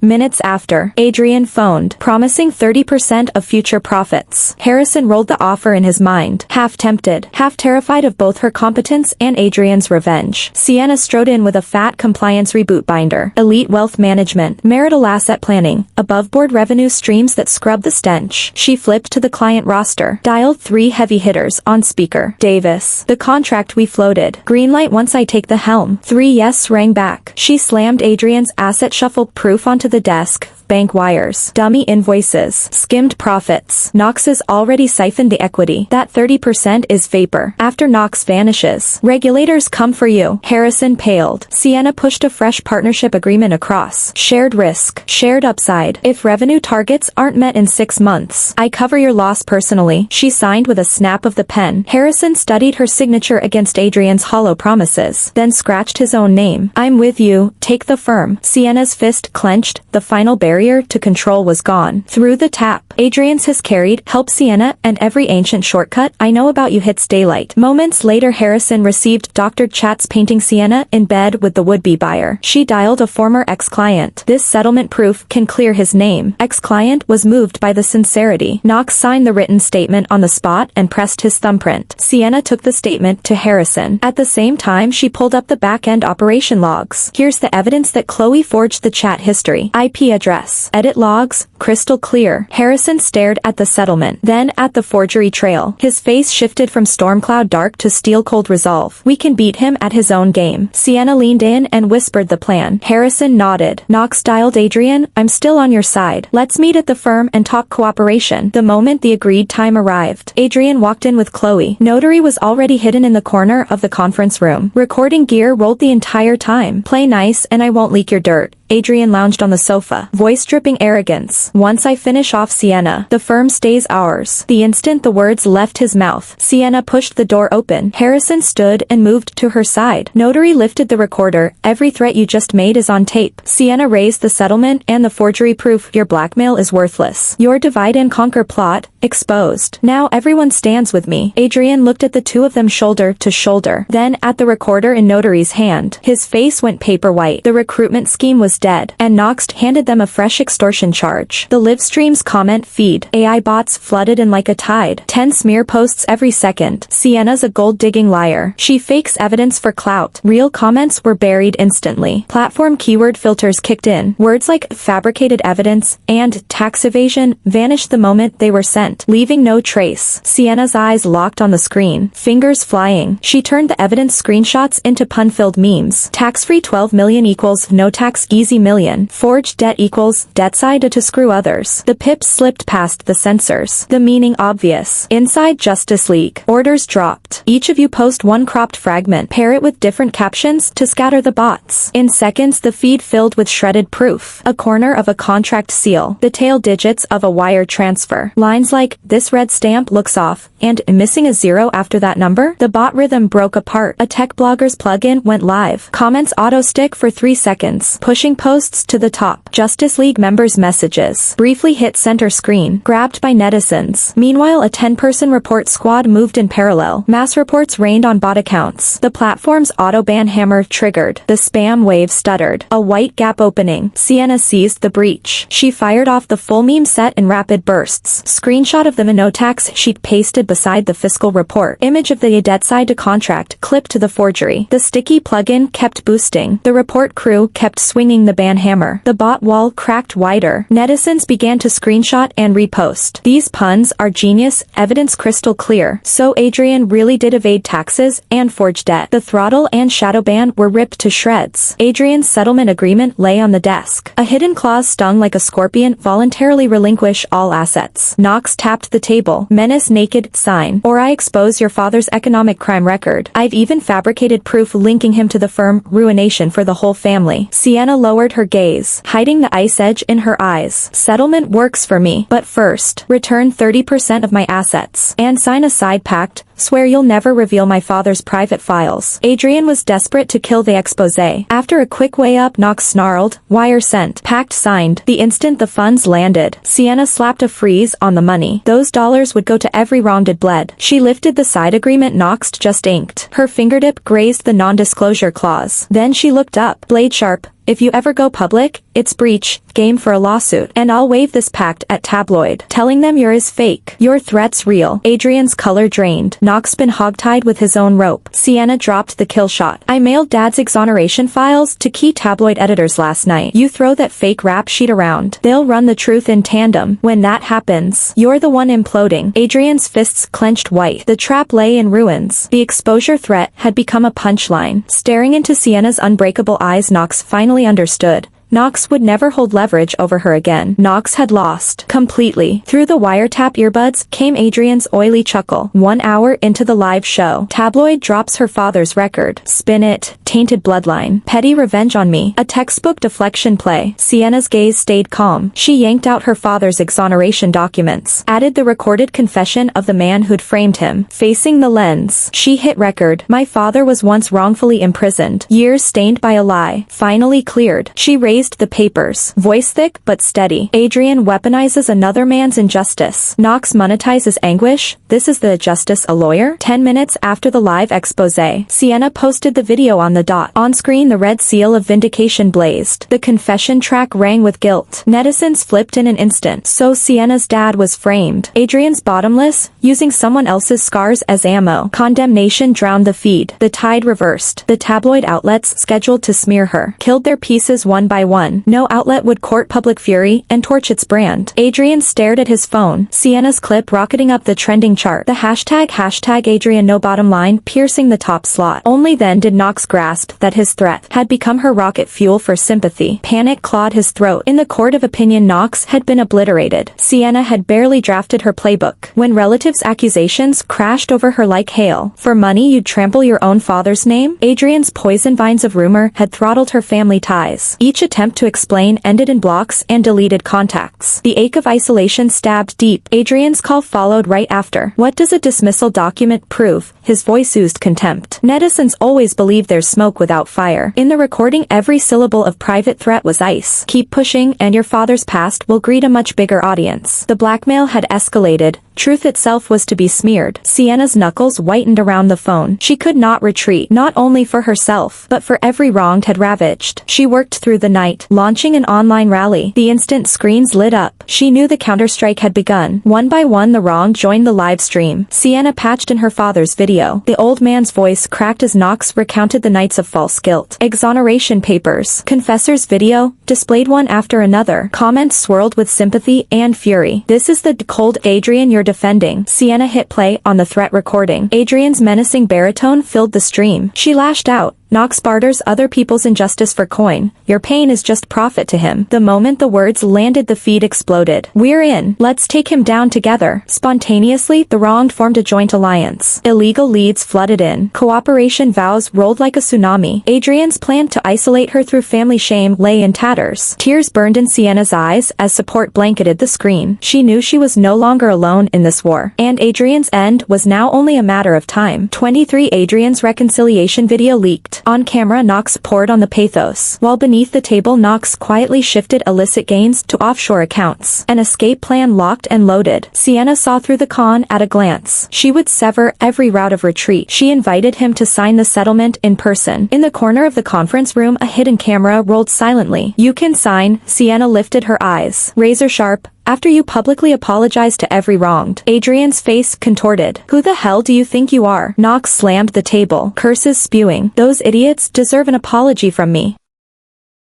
[SPEAKER 1] Minutes after, Adrian phoned, promising 30% of future profits. Harrison rolled the offer in his mind, half tempted, half terrified of both her competence and Adrian's revenge. Sienna strode in with a fat compliance reboot binder, elite wealth management, marital asset planning, above-board revenue streams that scrub the stench. She flipped to the client roster, dialed 3 heavy hitters on speaker. Davis. The contract we floated. Greenlight once I take the helm. 3 yes rang back. She slammed Adrian's asset shuffle proof onto the desk. Bank wires, dummy invoices, skimmed profits. Knox has already siphoned the equity. That 30% is vapor. After Knox vanishes, regulators come for you. Harrison paled. Sienna pushed a fresh partnership agreement across. Shared risk, shared upside. If revenue targets aren't met in 6 months, I cover your loss personally. She signed with a snap of the pen. Harrison studied her signature against Adrian's hollow promises, then scratched his own name. I'm with you, take the firm. Sienna's fist clenched, the final barrier to control was gone. Through the tap, Adrian's has carried, help Sienna, and every ancient shortcut I know about you hits daylight. Moments later Harrison received doctored chats painting Sienna in bed with the would-be buyer. She dialed a former ex-client. This settlement proof can clear his name. Ex-client was moved by the sincerity. Knox signed the written statement on the spot and pressed his thumbprint. Sienna took the statement to Harrison. At the same time she pulled up the back-end operation logs. Here's the evidence that Chloe forged the chat history. IP address. Edit logs, crystal clear. Harrison stared at the settlement, then at the forgery trail. His face shifted from stormcloud dark to steel-cold resolve. We can beat him at his own game. Sienna leaned in and whispered the plan. Harrison nodded. Knox dialed Adrian, I'm still on your side. Let's meet at the firm and talk cooperation. The moment the agreed time arrived, Adrian walked in with Chloe. Notary was already hidden in the corner of the conference room. Recording gear rolled the entire time. Play nice and I won't leak your dirt. Adrian lounged on the sofa, voice dripping arrogance. Once I finish off Sienna, the firm stays ours. The instant the words left his mouth, Sienna pushed the door open. Harrison stood and moved to her side. Notary lifted the recorder. Every threat you just made is on tape. Sienna raised the settlement and the forgery proof. Your blackmail is worthless. Your divide and conquer plot, exposed. Now everyone stands with me. Adrian looked at the two of them shoulder to shoulder, then at the recorder in Notary's hand. His face went paper white. The recruitment scheme was dead, and Knox handed them a fresh extortion charge. The livestream's comment feed, AI bots flooded in like a tide. 10 smear posts every second. Sienna's a gold-digging liar. She fakes evidence for clout. Real comments were buried instantly. Platform keyword filters kicked in. Words like fabricated evidence and tax evasion vanished the moment they were sent, leaving no trace. Sienna's eyes locked on the screen, fingers flying. She turned the evidence screenshots into pun-filled memes. Tax-free 12 million equals no tax easy million. Forged debt equals debt side to screw others. The pips slipped past the censors. The meaning obvious. Inside Justice League. Orders dropped. Each of you post one cropped fragment. Pair it with different captions to scatter the bots. In seconds the feed filled with shredded proof. A corner of a contract seal. The tail digits of a wire transfer. Lines like, this red stamp looks off, and missing a zero after that number? The bot rhythm broke apart. A tech blogger's plugin went live. Comments auto-stick for 3 seconds, pushing posts to the top. Justice League members' messages briefly hit center screen, grabbed by netizens. Meanwhile, a 10-person report squad moved in parallel. Mass reports rained on bot accounts. The platform's auto-ban hammer triggered. The spam wave stuttered. A white gap opening. Sienna seized the breach. She fired off the full meme set in rapid bursts. Screenshot of the no tax sheet pasted beside the fiscal report. Image of the debt side to contract clipped to the forgery. The sticky plugin kept boosting. The report crew kept swinging the ban hammer. The bot wall cracked wider. Netizens began to screenshot and repost. These puns are genius, evidence crystal clear. So Adrian really did evade taxes and forge debt. The throttle and shadow ban were ripped to shreds. Adrian's settlement agreement lay on the desk. A hidden clause stung like a scorpion. Voluntarily relinquish all assets. Knox tapped the table. Menace naked sign. Or I expose your father's economic crime record. I've even fabricated proof linking him to the firm. Ruination for the whole family. Sienna lowered her gaze, hiding the ice edge in her eyes. Settlement works for me, but first, return 30% of my assets, and sign a side pact. Swear you'll never reveal my father's private files. Adrian was desperate to kill the expose. After a quick way up, Knox snarled, wire sent, pact signed. The instant the funds landed, Sienna slapped a freeze on the money. Those dollars would go to every wronged bled. She lifted the side agreement Knox just inked. Her fingertip grazed the non-disclosure clause. Then she looked up, blade sharp. If you ever go public, it's breach, game for a lawsuit, and I'll waive this pact at tabloid, telling them yours is fake. Your threat's real. Adrian's color drained. Knox been hogtied with his own rope. Sienna dropped the kill shot. I mailed Dad's exoneration files to key tabloid editors last night. You throw that fake rap sheet around, they'll run the truth in tandem. When that happens, you're the one imploding. Adrian's fists clenched white. The trap lay in ruins. The exposure threat had become a punchline. Staring into Sienna's unbreakable eyes, Knox finally understood. Knox would never hold leverage over her again. Knox had lost. Completely. Through the wiretap earbuds came Adrian's oily chuckle. 1 hour into the live show. Tabloid drops her father's record. Spin it. Tainted bloodline. Petty revenge on me. A textbook deflection play. Sienna's gaze stayed calm. She yanked out her father's exoneration documents. Added the recorded confession of the man who'd framed him. Facing the lens, she hit record. My father was once wrongfully imprisoned. Years stained by a lie. Finally cleared. She raised the papers. Voice thick but steady. Adrian weaponizes another man's injustice. Knox monetizes anguish. This is the justice a lawyer? 10 minutes after the live expose, Sienna posted the video on the dot. On screen the red seal of vindication blazed. The confession track rang with guilt. Netizens flipped in an instant. So Sienna's dad was framed. Adrian's bottomless, using someone else's scars as ammo. Condemnation drowned the feed. The tide reversed. The tabloid outlets scheduled to smear her killed their pieces one by one. No outlet would court public fury and torch its brand. Adrian stared at his phone. Sienna's clip rocketing up the trending chart. The hashtag Adrian no bottom line piercing the top slot. Only then did Knox grasp that his threat had become her rocket fuel for sympathy. Panic clawed his throat. In the court of opinion, Knox had been obliterated. Sienna had barely drafted her playbook when relatives' accusations crashed over her like hail. For money you'd trample your own father's name? Adrian's poison vines of rumor had throttled her family ties. Each attempt to explain ended in blocks and deleted contacts. The ache of isolation stabbed deep. Adrian's call followed right after. What does a dismissal document prove? His voice oozed contempt. Netizens always believe there's smoke without fire. In the recording, every syllable of private threat was ice. Keep pushing and your father's past will greet a much bigger audience. The blackmail had escalated. Truth itself was to be smeared. Sienna's knuckles whitened around the phone. She could not retreat, not only for herself, but for every wronged had ravaged. She worked through the night, launching an online rally. The instant screens lit up, she knew the counterstrike had begun. One by one the wronged joined the live stream. Sienna patched in her father's video. The old man's voice cracked as Knox recounted the nights of false guilt. Exoneration papers. Confessor's video, displayed one after another. Comments swirled with sympathy and fury. This is the cold Adrian you're defending. Sienna hit play on the threat recording. Adrian's menacing baritone filled the stream. She lashed out. Knox barters other people's injustice for coin. Your pain is just profit to him. The moment the words landed, the feed exploded. We're in. Let's take him down together. Spontaneously, the wronged formed a joint alliance. Illegal leads flooded in. Cooperation vows rolled like a tsunami. Adrian's plan to isolate her through family shame lay in tatters. Tears burned in Sienna's eyes as support blanketed the screen. She knew she was no longer alone in this war. And Adrian's end was now only a matter of time. 23 Adrian's reconciliation video leaked. On camera, Knox poured on the pathos, while beneath the table Knox quietly shifted illicit gains to offshore accounts. An escape plan locked and loaded. Sienna saw through the con at a glance. She would sever every route of retreat. She invited him to sign the settlement in person. In the corner of the conference room, a hidden camera rolled silently. You can sign. Sienna lifted her eyes. Razor sharp. After you publicly apologize to every wronged. Adrian's face contorted. Who the hell do you think you are? Knox slammed the table, curses spewing. Those idiots deserve an apology from me.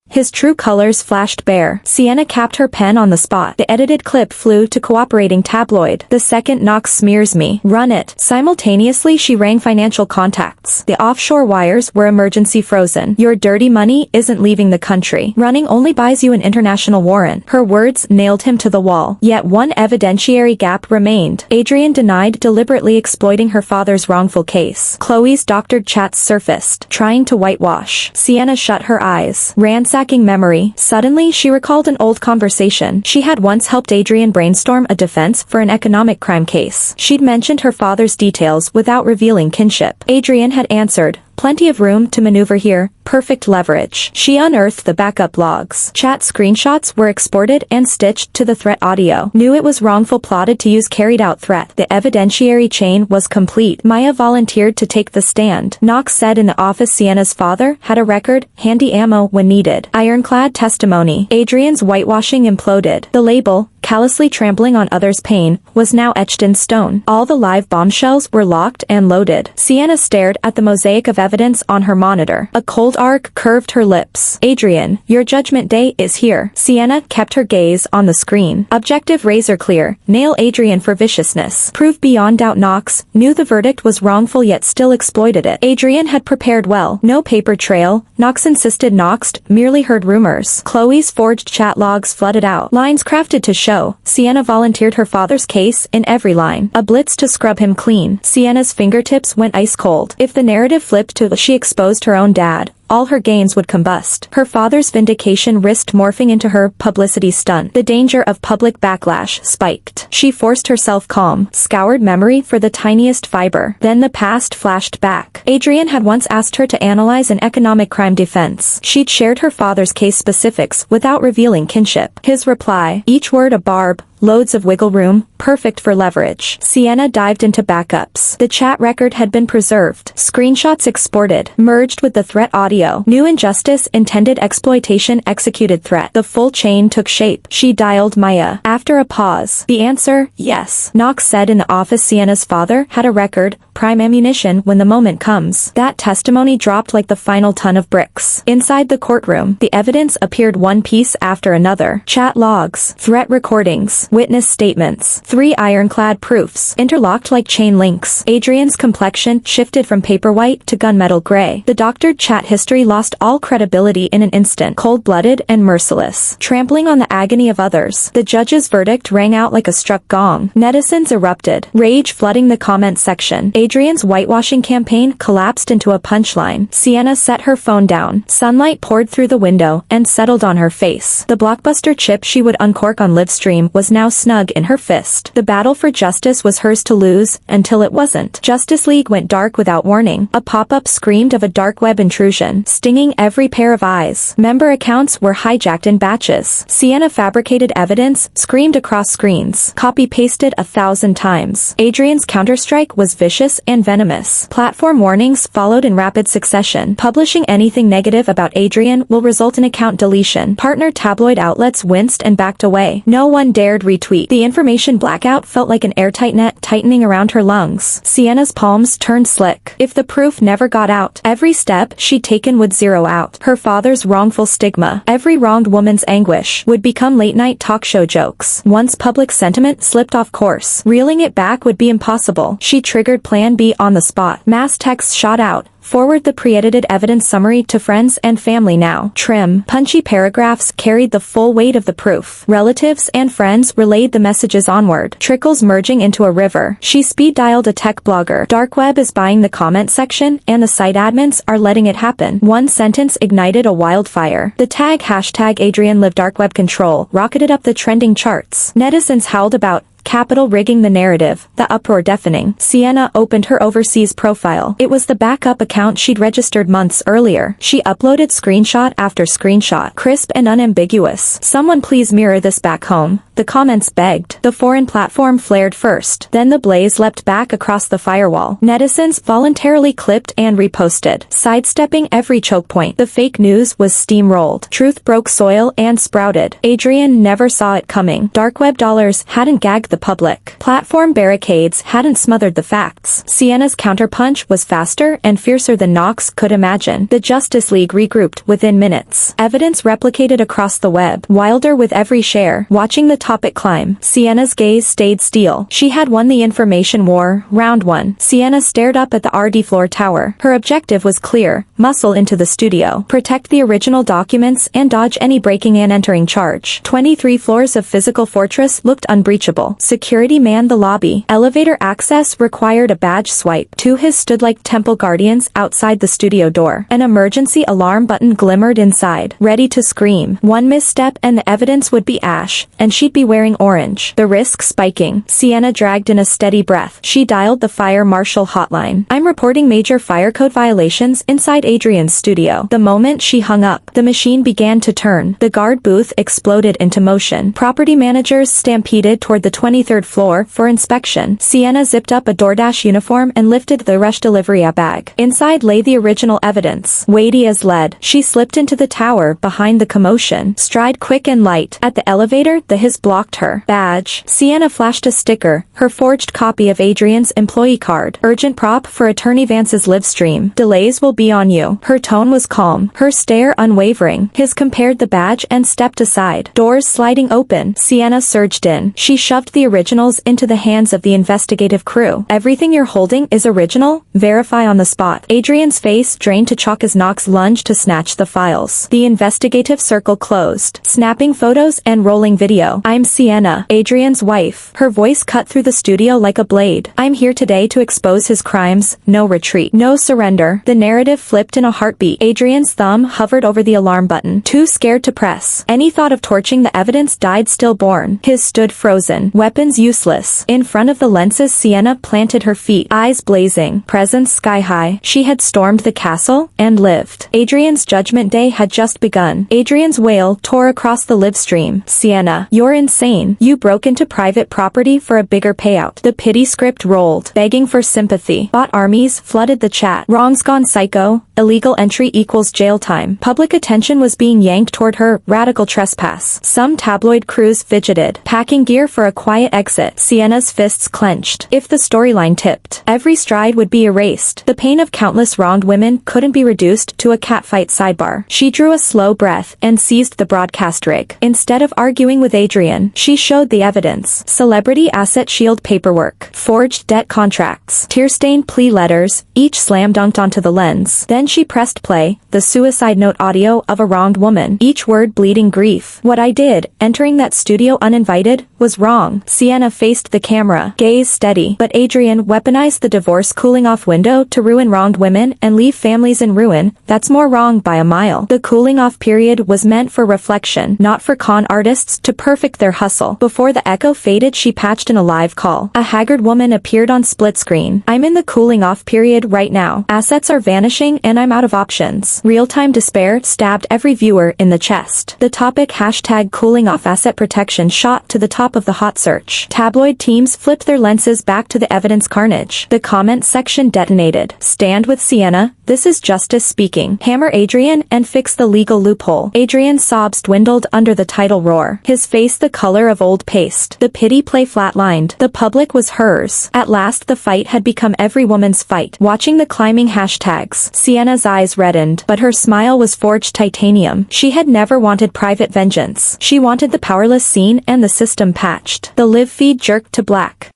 [SPEAKER 1] His true colors flashed bare. Sienna capped her pen on the spot. The edited clip flew to cooperating tabloid. The second Knox smears me. Run it. Simultaneously she rang financial contacts. The offshore wires were emergency frozen. Your dirty money isn't leaving the country. Running only buys you an international warrant. Her words nailed him to the wall. Yet one evidentiary gap remained. Adrian denied deliberately exploiting her father's wrongful case. Chloe's doctored chats surfaced, trying to whitewash. Sienna shut her eyes. Ransacking memory. Suddenly she recalled an old conversation. She had once helped Adrian brainstorm a defense for an economic crime case. She'd mentioned her father's details without revealing kinship. Adrian had answered, "Plenty of room to maneuver here, perfect leverage." She unearthed the backup logs. Chat screenshots were exported and stitched to the threat audio. Knew it was wrongful, plotted to use, carried out threat. The evidentiary chain was complete. Maya volunteered to take the stand. Knox said in the office Sienna's father had a record, handy ammo when needed. Ironclad testimony. Adrian's whitewashing imploded. The label, callously trampling on others' pain, was now etched in stone. All the live bombshells were locked and loaded. Sienna stared at the mosaic of evidence on her monitor. A cold arc curved her lips. Adrian, your judgment day is here. Sienna kept her gaze on the screen. Objective, razor clear. Nail Adrian for viciousness. Proof beyond doubt. Knox knew the verdict was wrongful yet still exploited it. Adrian had prepared well. No paper trail. Knox insisted. Knox merely heard rumors. Chloe's forged chat logs flooded out. Lines crafted to show. Sienna volunteered her father's case in every line. A blitz to scrub him clean. Sienna's fingertips went ice cold. If the narrative flipped to she exposed her own dad, all her gains would combust. Her father's vindication risked morphing into her publicity stunt. The danger of public backlash spiked. She forced herself calm, scoured memory for the tiniest fiber. Then the past flashed back. Adrian had once asked her to analyze an economic crime defense. She'd shared her father's case specifics without revealing kinship. His reply, each word a barb, loads of wiggle room, perfect for leverage. Sienna dived into backups. The chat record had been preserved. Screenshots exported, merged with the threat audio. New injustice, intended exploitation, executed threat. The full chain took shape. She dialed Maya. After a pause, the answer, yes. Knox said in the office Sienna's father had a record, prime ammunition when the moment comes. That testimony dropped like the final ton of bricks. Inside the courtroom, the evidence appeared one piece after another. Chat logs, threat recordings, witness statements, 3 ironclad proofs, interlocked like chain links. Adrian's complexion shifted from paper white to gunmetal gray. The doctored chat history mystery lost all credibility in an instant, cold-blooded and merciless, trampling on the agony of others. The judge's verdict rang out like a struck gong. Netizens erupted, rage flooding the comment section. Adrian's whitewashing campaign collapsed into a punchline. Sienna set her phone down. Sunlight poured through the window and settled on her face. The blockbuster chip she would uncork on Livestream was now snug in her fist. The battle for justice was hers to lose, until it wasn't. Justice League went dark without warning. A pop-up screamed of a dark web intrusion, stinging every pair of eyes. Member accounts were hijacked in batches. Sienna fabricated evidence, screamed across screens, copy-pasted 1,000 times. Adrian's counterstrike was vicious and venomous. Platform warnings followed in rapid succession. Publishing anything negative about Adrian will result in account deletion. Partner tabloid outlets winced and backed away. No one dared retweet. The information blackout felt like an airtight net tightening around her lungs. Sienna's palms turned slick. If the proof never got out, every step she'd taken would zero out. Her father's wrongful stigma, every wronged woman's anguish, would become late-night talk show jokes. Once public sentiment slipped off course, reeling it back would be impossible. She triggered Plan B on the spot. Mass texts shot out. Forward the pre-edited evidence summary to friends and family now. Trim, punchy paragraphs carried the full weight of the proof. Relatives and friends relayed the messages onward. Trickles merging into a river. She speed-dialed a tech blogger. Dark web is buying the comment section, and the site admins are letting it happen. One sentence ignited a wildfire. The tag #AdrianLiveDarkWebControl rocketed up the trending charts. Netizens howled about capital rigging the narrative, the uproar deafening. Sienna opened her overseas profile. It was the backup account she'd registered months earlier. She uploaded screenshot after screenshot, crisp and unambiguous. Someone please mirror this back home. The comments begged. The foreign platform flared first. Then the blaze leapt back across the firewall. Netizens voluntarily clipped and reposted, sidestepping every choke point. The fake news was steamrolled. Truth broke soil and sprouted. Adrian never saw it coming. Dark web dollars hadn't gagged the public. Platform barricades hadn't smothered the facts. Sienna's counterpunch was faster and fiercer than Knox could imagine. The Justice League regrouped within minutes. Evidence replicated across the web, wilder with every share. Watching the topic climb, Sienna's gaze stayed steel. She had won the information war. Round 1. Sienna stared up at the RD floor tower. Her objective was clear: muscle into the studio, protect the original documents, and dodge any breaking and entering charge. 23 floors of physical fortress looked unbreachable. Security manned the lobby. Elevator access required a badge swipe. Two his stood like temple guardians outside the studio door. An emergency alarm button glimmered inside, ready to scream. One misstep and the evidence would be ash, and she'd be wearing orange. The risk spiking. Sienna dragged in a steady breath. She dialed the fire marshal hotline. "I'm reporting major fire code violations inside Adrian's studio." The moment she hung up, the machine began to turn. The guard booth exploded into motion. Property managers stampeded toward the 23rd floor for inspection. Sienna zipped up a DoorDash uniform and lifted the rush delivery bag. Inside lay the original evidence, weighty as lead. She slipped into the tower behind the commotion, stride quick and light. At the elevator, the hiss blocked her. Badge. Sienna flashed a sticker, her forged copy of Adrian's employee card. "Urgent prop for Attorney Vance's live stream. Delays will be on you." Her tone was calm, her stare unwavering. His compared the badge and stepped aside. Doors sliding open. Sienna surged in. She shoved the originals into the hands of the investigative crew. "Everything you're holding is original? Verify on the spot." Adrian's face drained to chalk as Knox lunged to snatch the files. The investigative circle closed, snapping photos and rolling video. "I'm Sienna, Adrian's wife." Her voice cut through the studio like a blade. "I'm here today to expose his crimes. No retreat. No surrender." The narrative flipped in a heartbeat. Adrian's thumb hovered over the alarm button, too scared to press. Any thought of torching the evidence died stillborn. His stood frozen, weapons useless. In front of the lenses, Sienna planted her feet, eyes blazing, presence sky-high. She had stormed the castle and lived. Adrian's judgment day had just begun. Adrian's wail tore across the live stream. "Sienna, you're insane. You broke into private property for a bigger payout." The pity script rolled, begging for sympathy. Bot armies flooded the chat. "Wrong's gone psycho. Illegal entry equals jail time." Public attention was being yanked toward her radical trespass. Some tabloid crews fidgeted, packing gear for a quiet quiet exit. Sienna's fists clenched. If the storyline tipped, every stride would be erased. The pain of countless wronged women couldn't be reduced to a catfight sidebar. She drew a slow breath and seized the broadcast rig. Instead of arguing with Adrian, she showed the evidence. Celebrity asset shield paperwork, forged debt contracts, tear-stained plea letters, each slam-dunked onto the lens. Then she pressed play, the suicide note audio of a wronged woman, each word bleeding grief. What I did, entering that studio uninvited, was wrong. Sienna faced the camera, gaze steady, but Adrian weaponized the divorce cooling-off window to ruin wronged women and leave families in ruin. That's more wrong by a mile. The cooling-off period was meant for reflection, not for con artists to perfect their hustle. Before the echo faded, she patched in a live call. A haggard woman appeared on split screen. I'm in the cooling-off period right now. Assets are vanishing and I'm out of options. Real-time despair stabbed every viewer in the chest. The topic hashtag cooling-off asset protection shot to the top of the hot search. Tabloid teams flipped their lenses back to the evidence carnage. The comment section detonated. Stand with Sienna, this is justice speaking. Hammer Adrian and fix the legal loophole. Adrian's sobs dwindled under the tidal roar. His face the color of old paste. The pity play flatlined. The public was hers. At last the fight had become every woman's fight. Watching the climbing hashtags, Sienna's eyes reddened, but her smile was forged titanium. She had never wanted private vengeance. She wanted the powerless seen and the system patched. The live feed jerked to black.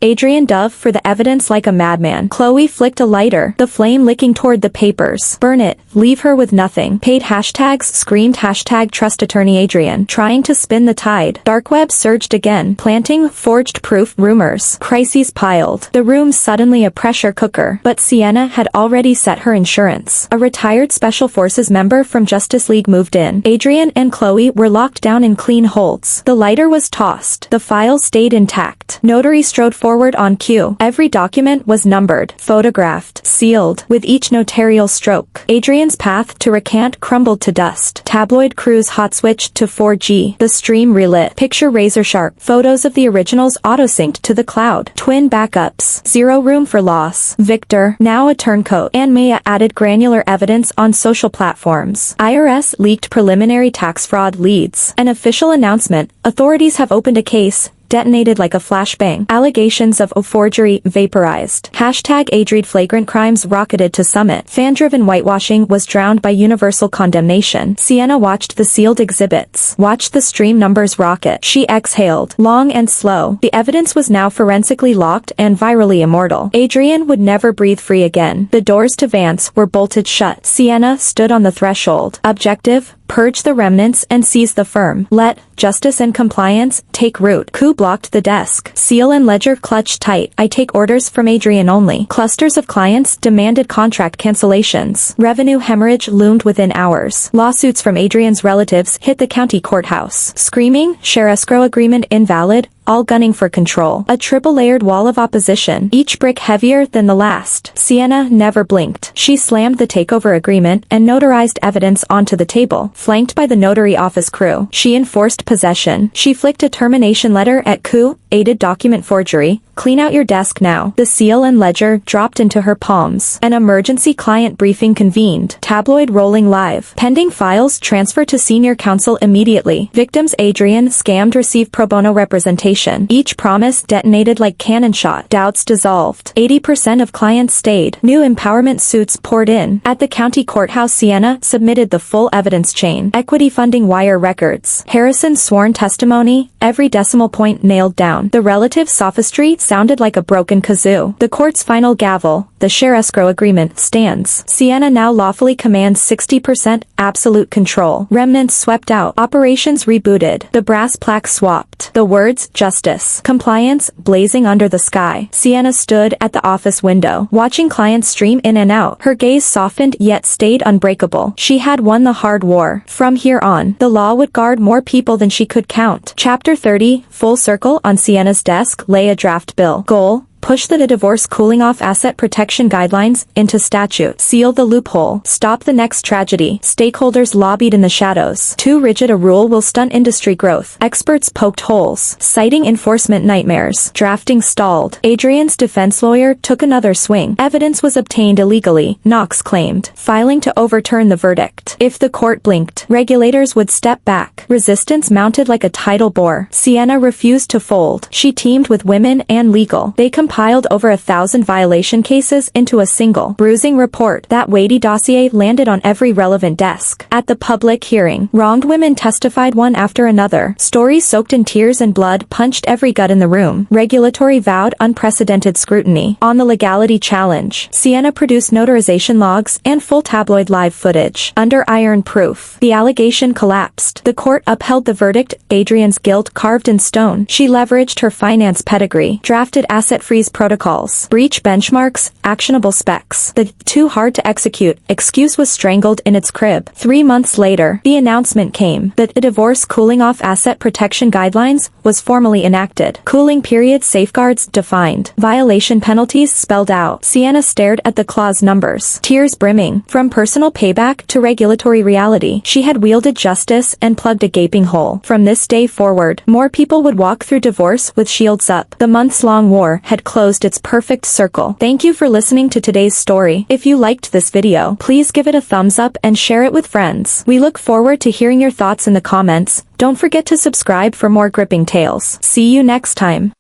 [SPEAKER 1] Adrian dove for the evidence like a madman. Chloe flicked a lighter, the flame licking toward the papers. Burn it, leave her with nothing. Paid hashtags screamed hashtag trust attorney Adrian, trying to spin the tide. Dark web surged again, planting forged proof rumors. Crises piled. The room suddenly a pressure cooker, but Sienna had already set her insurance. A retired Special Forces member from Justice League moved in. Adrian and Chloe were locked down in clean holds. The lighter was tossed. The files stayed intact. Notary strode forward on cue. Every document was numbered, photographed, sealed, with each notarial stroke. Adrian's path to recant crumbled to dust. Tabloid crews hot switched to 4G. The stream relit. Picture razor sharp. Photos of the originals auto-synced to the cloud. Twin backups. Zero room for loss. Victor, now a turncoat. And Maya added granular evidence on social platforms. IRS leaked preliminary tax fraud leads. An official announcement. Authorities have opened a case. Detonated like a flashbang. Allegations of forgery vaporized. Hashtag Adrian flagrant crimes rocketed to summit. Fan-driven whitewashing was drowned by universal condemnation. Sienna watched the sealed exhibits. Watched the stream numbers rocket. She exhaled. Long and slow. The evidence was now forensically locked and virally immortal. Adrian would never breathe free again. The doors to Vance were bolted shut. Sienna stood on the threshold. Objective, purge the remnants and seize the firm. Let justice and compliance take root. Coup blocked the desk. Seal and ledger clutched tight. I take orders from Adrian only. Clusters of clients demanded contract cancellations. Revenue hemorrhage loomed within hours. Lawsuits from Adrian's relatives hit the county courthouse. Screaming, share escrow agreement invalid, all gunning for control. A triple-layered wall of opposition, each brick heavier than the last. Sienna never blinked. She slammed the takeover agreement and notarized evidence onto the table. Flanked by the notary office crew, she enforced possession. She flicked a termination letter at coup, aided document forgery. Clean out your desk now. The seal and ledger dropped into her palms. An emergency client briefing convened. Tabloid rolling live. Pending files transfer to senior counsel immediately. Victims Adrian scammed receive pro bono representation. Each promise detonated like cannon shot. Doubts dissolved. 80% of clients stayed. New empowerment suits poured in. At the county courthouse, Sienna submitted the full evidence chain. Equity funding wire records. Harrison's sworn testimony, every decimal point nailed down. The relative sophistry sounded like a broken kazoo. The court's final gavel, the share escrow agreement, stands. Sienna now lawfully commands 60% absolute control. Remnants swept out. Operations rebooted. The brass plaque swapped. The words, justice, compliance, blazing under the sky. Sienna stood at the office window, watching clients stream in and out. Her gaze softened yet stayed unbreakable. She had won the hard war. From here on, the law would guard more people than she could count. Chapter 30, full circle. On Sienna's desk lay a draft bill. Goal, push the divorce cooling-off asset protection guidelines into statute, seal the loophole, stop the next tragedy. Stakeholders lobbied in the shadows. Too rigid a rule will stunt industry growth. Experts poked holes, citing enforcement nightmares. Drafting stalled. Adrian's defense lawyer took another swing. Evidence was obtained illegally, Knox claimed, filing to overturn the verdict. If the court blinked, regulators would step back. Resistance mounted like a tidal bore. Sienna refused to fold. She teamed with women and legal. They compiled over 1,000 violation cases into a single, bruising report. That weighty dossier landed on every relevant desk. At the public hearing, wronged women testified one after another. Stories soaked in tears and blood punched every gut in the room. Regulatory vowed unprecedented scrutiny. On the legality challenge, Sienna produced notarization logs and full tabloid live footage. Under iron proof, the allegation collapsed. The court upheld the verdict, Adrian's guilt carved in stone. She leveraged her finance pedigree, drafted asset freeze protocols, breach benchmarks, actionable specs. The too hard to execute excuse was strangled in its crib. 3 months later, the announcement came that the divorce cooling-off asset protection guidelines was formally enacted. Cooling period safeguards defined. Violation penalties spelled out. Sienna stared at the clause numbers, tears brimming. From personal payback to regulatory reality, she had wielded justice and plugged a gaping hole. From this day forward, more people would walk through divorce with shields up. The months-long war had closed its perfect circle. Thank you for listening to today's story. If you liked this video, please give it a thumbs up and share it with friends. We look forward to hearing your thoughts in the comments. Don't forget to subscribe for more gripping tales. See you next time.